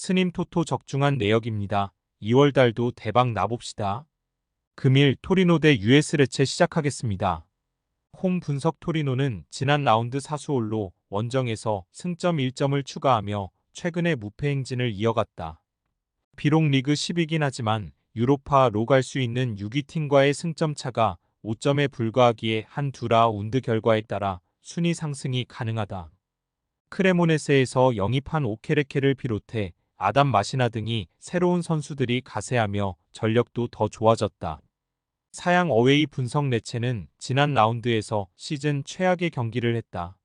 스님 토토 적중한 내역입니다. 2월달도 대박 나봅시다. 금일 토리노 대 US 레체 시작하겠습니다. 홈 분석 토리노는 지난 라운드 사수홀로 원정에서 승점 1점을 추가하며 최근의 무패 행진을 이어갔다. 비록 리그 10이긴 하지만 유로파로 갈 수 있는 6위 팀과의 승점 차가 5점에 불과하기에 한 두 라운드 결과에 따라 순위 상승이 가능하다. 크레모네세에서 영입한 오케레케를 비롯해 아담 마시나 등이 새로운 선수들이 가세하며 전력도 더 좋아졌다. 사양 어웨이 분석 레체는 지난 라운드에서 시즌 최악의 경기를 했다.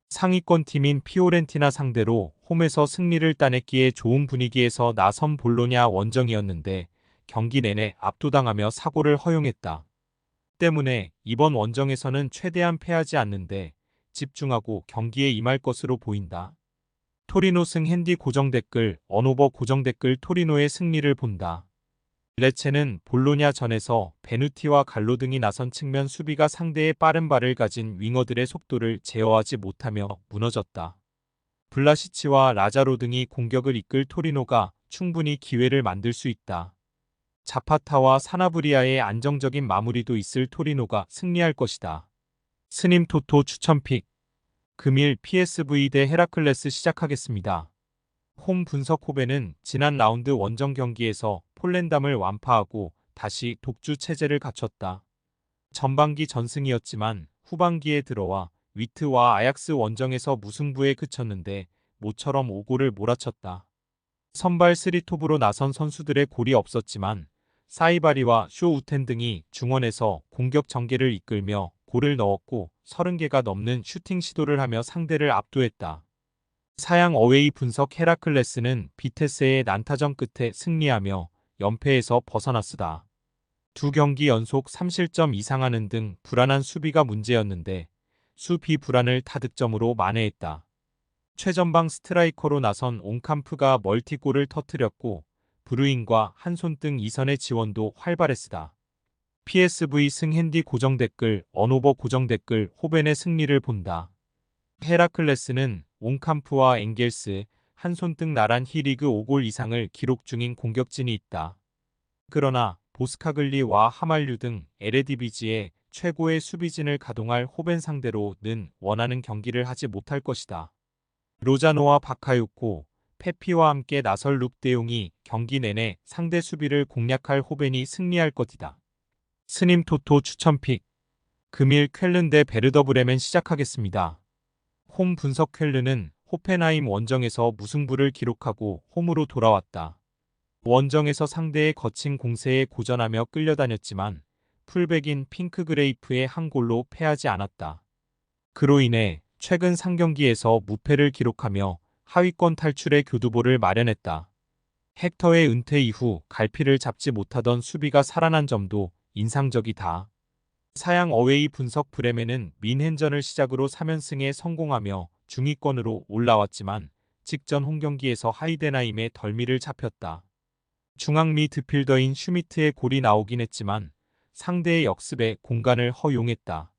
상위권 팀인 피오렌티나 상대로 홈에서 승리를 따냈기에 좋은 분위기에서 나선 볼로냐 원정이었는데 경기 내내 압도당하며 사고를 허용했다. 때문에 이번 원정에서는 최대한 패하지 않는데 집중하고 경기에 임할 것으로 보인다. 토리노 승 핸디 고정 댓글 언오버 고정 댓글 토리노의 승리를 본다. 레체는 볼로냐 전에서 베누티와 갈로 등이 나선 측면 수비가 상대의 빠른 발을 가진 윙어들의 속도를 제어하지 못하며 무너졌다. 블라시치와 라자로 등이 공격을 이끌 토리노가 충분히 기회를 만들 수 있다. 자파타와 사나브리아의 안정적인 마무리도 있을 토리노가 승리할 것이다. 스님 토토 추천픽 금일 PSV 대 헤라클레스 시작하겠습니다. 홈 분석 호벤은 지난 라운드 원정 경기에서 폴렌담을 완파하고 다시 독주 체제를 갖췄다. 전반기 전승이었지만 후반기에 들어와 위트와 아약스 원정에서 무승부에 그쳤는데 모처럼 5골을 몰아쳤다. 선발 3톱으로 나선 선수들의 골이 없었지만 사이바리와 쇼 우텐 등이 중원에서 공격 전개를 이끌며 골을 넣었고 30개가 넘는 슈팅 시도를 하며 상대를 압도했다. 사양 어웨이 분석 헤라클레스는 비테스의 난타전 끝에 승리하며 연패에서 벗어났으다. 두 경기 연속 3실점 이상하는 등 불안한 수비가 문제였는데 수비 불안을 타득점으로 만회했다. 최전방 스트라이커로 나선 옹캄프가 멀티골을 터뜨렸고 브루인과 한손등 이선의 지원도 활발했으다. PSV 승 핸디 고정 댓글 언오버 고정 댓글 호벤의 승리를 본다. 헤라클레스는 옹캄프와 엥겔스, 한손등 나란 히리그 5골 이상을 기록 중인 공격진이 있다. 그러나 보스카글리와 하말류 등 에레디비지의 최고의 수비진을 가동할 호벤 상대로는 원하는 경기를 하지 못할 것이다. 로자노와 바카요코, 페피와 함께 나설 룩대용이 경기 내내 상대 수비를 공략할 호벤이 승리할 것이다. 스님 토토 추천픽 금일 쾰른 대 베르더 브레멘 시작하겠습니다. 홈 분석 쾰른은 호펜하임 원정에서 무승부를 기록하고 홈으로 돌아왔다. 원정에서 상대의 거친 공세에 고전하며 끌려다녔지만 풀백인 핑크그레이프의 한 골로 패하지 않았다. 그로 인해 최근 3경기에서 무패를 기록하며 하위권 탈출의 교두보를 마련했다. 헥터의 은퇴 이후 갈피를 잡지 못하던 수비가 살아난 점도 인상적이다. 사양 어웨이 분석 브레멘은 민헨전을 시작으로 3연승에 성공하며 중위권으로 올라왔지만 직전 홈경기에서 하이덴하임의 덜미를 잡혔다. 중앙 미드필더인 슈미트의 골이 나오긴 했지만 상대의 역습에 공간을 허용했다.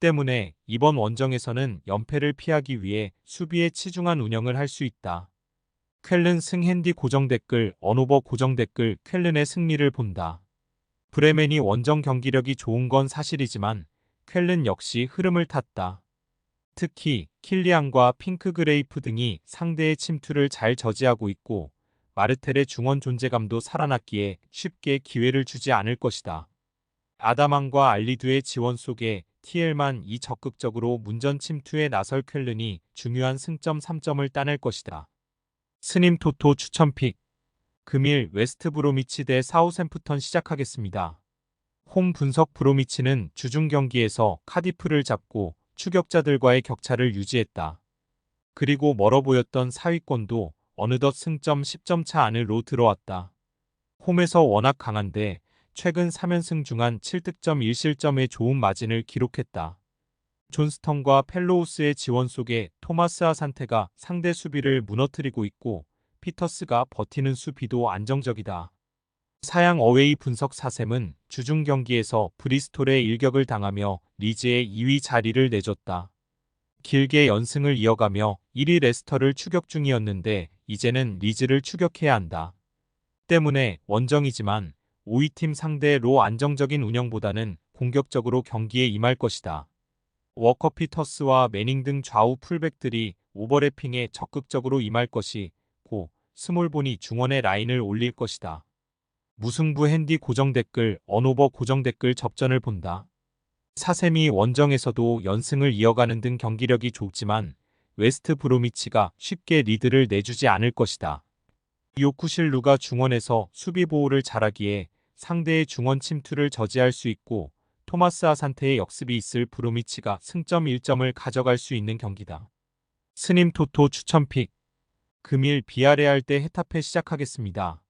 때문에 이번 원정에서는 연패를 피하기 위해 수비에 치중한 운영을 할 수 있다. 쾰른 승 핸디 고정 댓글 언오버 고정 댓글 쾰른의 승리를 본다. 브레멘이 원정 경기력이 좋은 건 사실이지만 쾰른 역시 흐름을 탔다. 특히 킬리안과 핑크그레이프 등이 상대의 침투를 잘 저지하고 있고 마르텔의 중원 존재감도 살아났기에 쉽게 기회를 주지 않을 것이다. 아다만과 알리두의 지원 속에 티엘만이 적극적으로 문전 침투에 나설 쾰른이 중요한 승점 3점을 따낼 것이다. 스님 토토 추천픽 금일 웨스트 브로미치 대 사우샘프턴 시작하겠습니다. 홈 분석 브로미치는 주중 경기에서 카디프를 잡고 추격자들과의 격차를 유지했다. 그리고 멀어 보였던 사위권도 어느덧 승점 10점 차 안으로 들어왔다. 홈에서 워낙 강한데 최근 3연승 중한 7득점 1실점의 좋은 마진을 기록했다. 존스턴과 펠로우스의 지원 속에 토마스 아산테가 상대 수비를 무너뜨리고 있고 피터스가 버티는 수비도 안정적이다. 사양 어웨이 분석 사셈은 주중 경기에서 브리스톨의 일격을 당하며 리즈의 2위 자리를 내줬다. 길게 연승을 이어가며 1위 레스터를 추격 중이었는데 이제는 리즈를 추격해야 한다. 때문에 원정이지만 5위 팀 상대로 안정적인 운영보다는 공격적으로 경기에 임할 것이다. 워커 피터스와 매닝 등 좌우 풀백들이 오버래핑에 적극적으로 임할 것이고 스몰본이 중원의 라인을 올릴 것이다. 무승부 핸디 고정 댓글, 언오버 고정 댓글 접전을 본다. 사셈이 원정에서도 연승을 이어가는 등 경기력이 좋지만 웨스트 브로미치가 쉽게 리드를 내주지 않을 것이다. 요쿠실루가 중원에서 수비 보호를 잘하기에 상대의 중원 침투를 저지할 수 있고 토마스 아산테의 역습이 있을 브로미치가 승점 1점을 가져갈 수 있는 경기다. 스님 토토 추천픽. 금일 비아레알 대 헤타페 시작하겠습니다.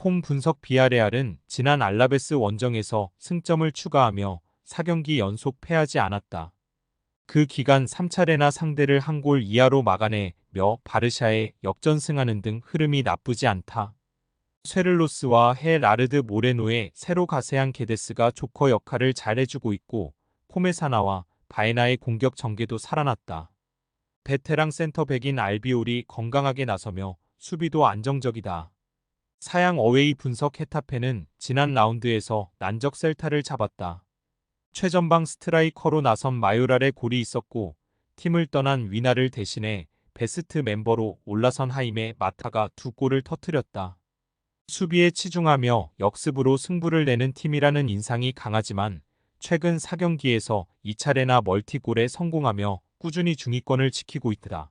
홈 분석. 비아레알은 지난 알라베스 원정에서 승점을 추가하며 4경기 연속 패하지 않았다. 그 기간 3차례나 상대를 한 골 이하로 막아내며 바르샤에 역전승하는 등 흐름이 나쁘지 않다. 쇠를로스와 헤라르드 모레노의 새로 가세한 게데스가 조커 역할을 잘해주고 있고 코메사나와 바에나의 공격 전개도 살아났다. 베테랑 센터백인 알비올이 건강하게 나서며 수비도 안정적이다. 사양 어웨이 분석. 헤타페는 지난 라운드에서 난적 셀타를 잡았다. 최전방 스트라이커로 나선 마요랄의 골이 있었고 팀을 떠난 위나를 대신해 베스트 멤버로 올라선 하임의 마타가 2골을 터뜨렸다. 수비에 치중하며 역습으로 승부를 내는 팀이라는 인상이 강하지만 최근 4경기에서 2차례나 멀티골에 성공하며 꾸준히 중위권을 지키고 있다.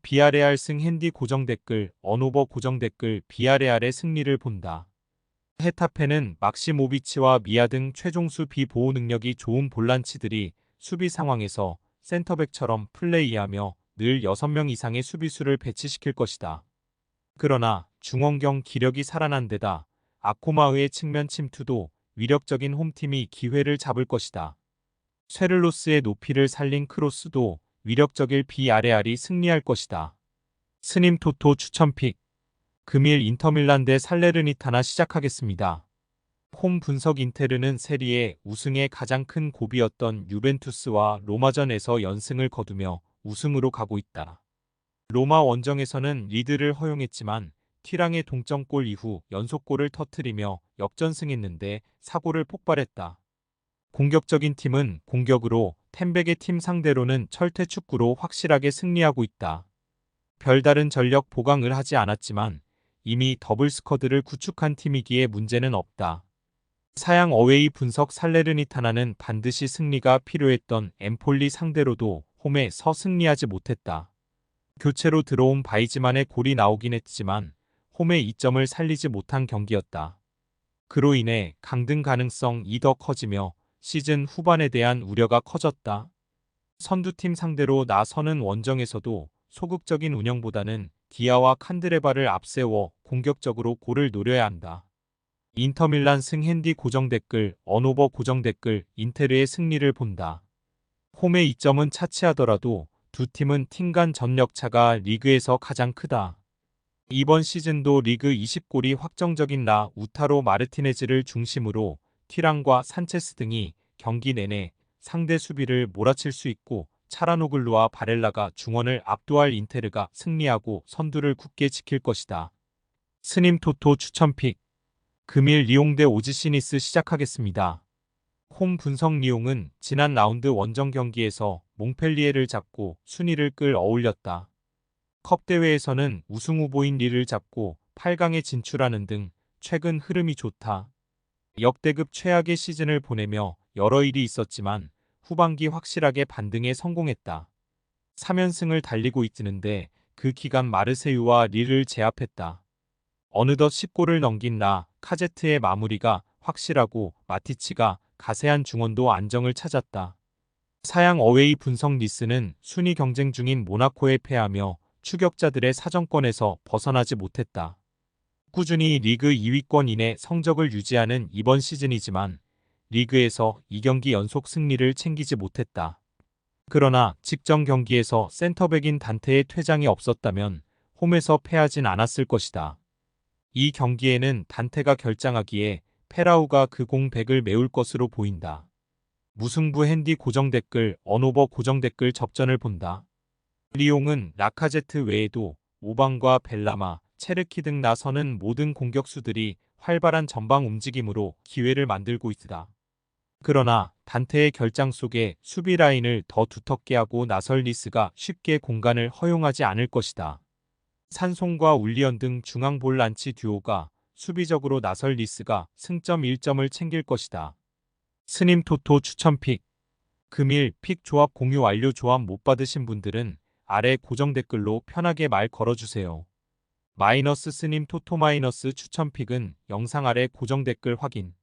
비아레알 승. 핸디 고정 댓글, 언오버 고정 댓글. 비아레알의 승리를 본다. 헤타페는 막시모비치와 미아 등 최종 수비 보호 능력이 좋은 볼란치들이 수비 상황에서 센터백처럼 플레이하며 늘 6명 이상의 수비수를 배치시킬 것이다. 그러나 중원경 기력이 살아난 데다 아코마의의 측면 침투도 위력적인 홈팀이 기회를 잡을 것이다. 쇠를로스의 높이를 살린 크로스도 위력적일. 비아레알이 승리할 것이다. 스님 토토 추천픽. 금일 인터밀란 대 살레르니타나 시작하겠습니다. 홈 분석. 인테르는 세리에 우승의 가장 큰 고비였던 유벤투스와 로마전에서 연승을 거두며 우승으로 가고 있다. 로마 원정에서는 리드를 허용했지만 튀랑의 동점골 이후 연속골을 터뜨리며 역전승했는데 사고를 폭발했다. 공격적인 팀은 공격으로, 템백의 팀 상대로는 철퇴 축구로 확실하게 승리하고 있다. 별다른 전력 보강을 하지 않았지만 이미 더블 스쿼드를 구축한 팀이기에 문제는 없다. 사양 어웨이 분석. 살레르니타나는 반드시 승리가 필요했던 엠폴리 상대로도 홈에서 승리하지 못했다. 교체로 들어온 바이즈만의 골이 나오긴 했지만 홈의 이점을 살리지 못한 경기였다. 그로 인해 강등 가능성이 더 커지며 시즌 후반에 대한 우려가 커졌다. 선두팀 상대로 나서는 원정에서도 소극적인 운영보다는 디아와 칸드레바를 앞세워 공격적으로 골을 노려야 한다. 인터밀란 승. 핸디 고정 댓글, 언오버 고정 댓글. 인테르의 승리를 본다. 홈의 이점은 차치하더라도 두 팀은 팀 간 전력차가 리그에서 가장 크다. 이번 시즌도 리그 20골이 확정적인 우타로 마르티네즈를 중심으로 튀랑과 산체스 등이 경기 내내 상대 수비를 몰아칠 수 있고 차라노글루와 바렐라가 중원을 압도할. 인테르가 승리하고 선두를 굳게 지킬 것이다. 스님 토토 추천픽. 금일 리옹 대 오지시니스 시작하겠습니다. 홈 분석. 리옹은 지난 라운드 원정 경기에서 몽펠리에를 잡고 순위를 끌어올렸다. 컵 대회에서는 우승 후보인 리를 잡고 8강에 진출하는 등 최근 흐름이 좋다. 역대급 최악의 시즌을 보내며 여러 일이 있었지만 후반기 확실하게 반등에 성공했다. 3연승을 달리고 있는데 그 기간 마르세유와 리를 제압했다. 어느덧 10골을 넘긴 카제트의 마무리가 확실하고 마티치가 가세한 중원도 안정을 찾았다. 사양 어웨이 분석. 니스는 순위 경쟁 중인 모나코에 패하며 추격자들의 사정권에서 벗어나지 못했다. 꾸준히 리그 2위권 이내 성적을 유지하는 이번 시즌이지만 리그에서 2경기 연속 승리를 챙기지 못했다. 그러나 직전 경기에서 센터백인 단테의 퇴장이 없었다면 홈에서 패하진 않았을 것이다. 이 경기에는 단테가 결장하기에 페라우가 그 공백을 메울 것으로 보인다. 무승부. 핸디 고정 댓글, 언오버 고정 댓글 접전을 본다. 리옹은 라카제트 외에도 오방과 벨라마, 체르키 등 나서는 모든 공격수들이 활발한 전방 움직임으로 기회를 만들고 있다. 그러나 단테의 결장 속에 수비 라인을 더 두텁게 하고 나설 리스가 쉽게 공간을 허용하지 않을 것이다. 산송과 울리언 등 중앙 볼란치 듀오가 수비적으로 나설 리스가 승점 1점을 챙길 것이다. 스님 토토 추천픽. 금일 픽 조합 공유 완료. 조합 못 받으신 분들은 아래 고정 댓글로 편하게 말 걸어주세요. 마이너스 스님 토토 마이너스 추천픽은 영상 아래 고정 댓글 확인.